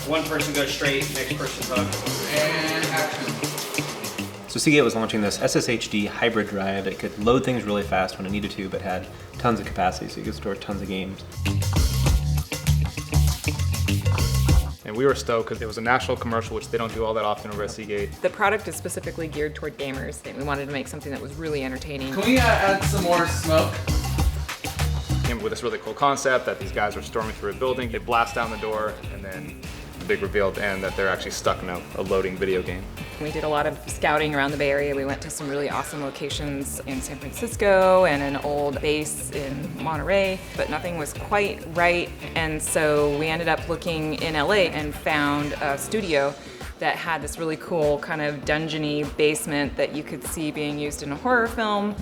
One person goes straight, next person hook. And action. So Seagate was launching this SSHD hybrid drive that could load things really fast when it needed to, but had tons of capacity, so you could store tons of games. And we were stoked because it was a national commercial, which they don't do all that often over at Seagate. The product is specifically geared toward gamers, and we wanted to make something that was really entertaining. Can we add some more smoke? Came up with this really cool concept that these guys are storming through a building, they blast down the door, and then the big reveal at the end that they're actually stuck in a loading video game. We did a lot of scouting around the Bay Area. We went to some really awesome locations in San Francisco and an old base in Monterey, but nothing was quite right. And so we ended up looking in LA and found a studio that had this really cool kind of dungeony basement that you could see being used in a horror film.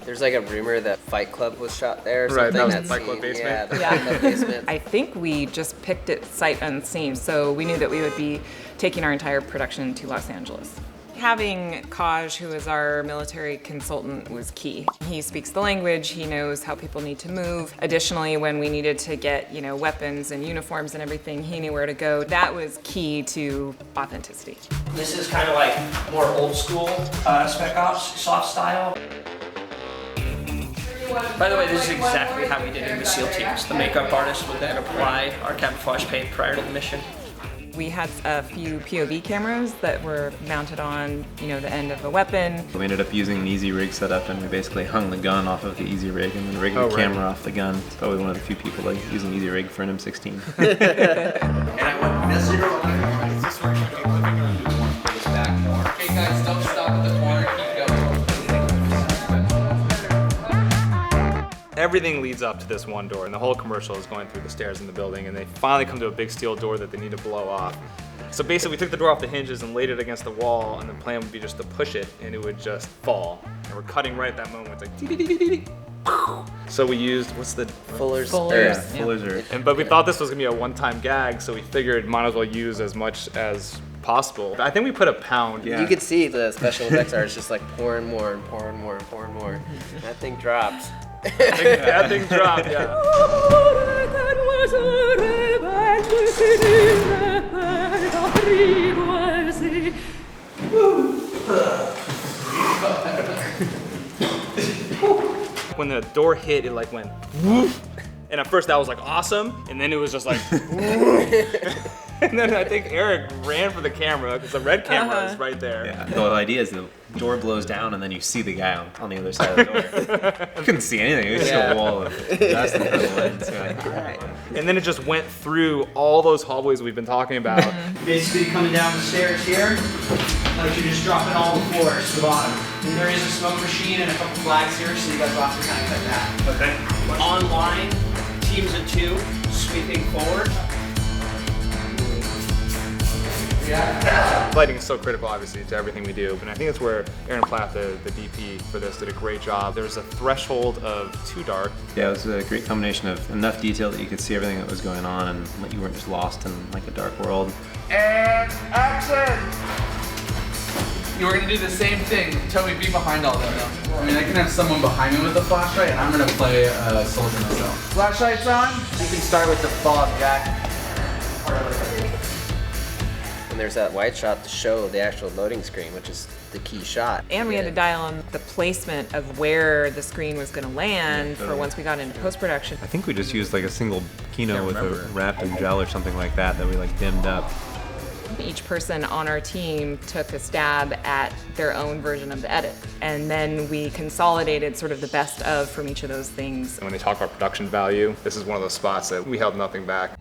There's like a rumor that Fight Club was shot there or something. Right, that was that the Fight Club basement. Yeah, the Fight Club basement. I think we just picked it sight unseen, so we knew that we would be taking our entire production to Los Angeles. Having Kaj, who is our military consultant, was key. He speaks the language, he knows how people need to move. Additionally, when we needed to get, weapons and uniforms and everything, he knew where to go. That was key to authenticity. This is kind of like more old school Spec Ops, soft style. By the way, this is exactly how we did it in the SEAL teams. The makeup artist would then apply our camouflage paint prior to the mission. We had a few POV cameras that were mounted on, the end of a weapon. We ended up using an easy rig setup, and we basically hung the gun off of the easy rig and then rigged the camera off the gun. It's probably one of the few people like using easy rig for an M16. And I went, is this where you keep living or do you want to this back more? Okay guys, don't stop at the corner, keep going. Everything leads up to this one door, and the whole commercial is going through the stairs in the building, and they finally come to a big steel door that they need to blow off. So basically, we took the door off the hinges and laid it against the wall, and the plan would be just to push it, and it would just fall. And we're cutting right at that moment. It's like, dee-dee-dee-dee-dee. So we used, what's the Fuller's. Fuller's. Fuller's are- but we thought this was gonna be a one-time gag, so we figured might as well use as much as possible. I think we put a pound. Yeah. You could see the special effects artist just like pouring more and pouring more and pouring more. That thing dropped. That thing dropped, yeah. When the door hit, it like went woof. And at first that was like awesome, and then it was just like and then I think Eric ran for the camera because the red camera is right there. Yeah. The whole idea is the door blows down and then you see the guy on the other side of the door. You couldn't see anything. It was just a wall of dust and the lens. So like, And then it just went through all those hallways we've been talking about. Basically coming down the stairs here, like you're just dropping all the floors to the bottom. And there is a smoke machine and a couple flags here, so you guys will have to kind of cut that. Okay. Online, teams of 2, sweeping forward. Lighting is so critical, obviously, to everything we do, and I think it's where Aaron Platt, the DP for this, did a great job. There was a threshold of too dark. yeah, it was a great combination of enough detail that you could see everything that was going on and like, you weren't just lost in like a dark world. And action! You were gonna do the same thing. Toby, be behind all them though. I mean, I can have someone behind me with a flashlight, and I'm gonna play a soldier myself. Flashlights on? You can start with the fog, Jack. And there's that wide shot to show the actual loading screen, which is the key shot. And we had to dial on the placement of where the screen was going to land for once we got into post-production. I think we just used like a single Kino with a wrapped in gel or something like that we like dimmed up. Each person on our team took a stab at their own version of the edit. And then we consolidated sort of the best of from each of those things. And when they talk about production value, this is one of those spots that we held nothing back.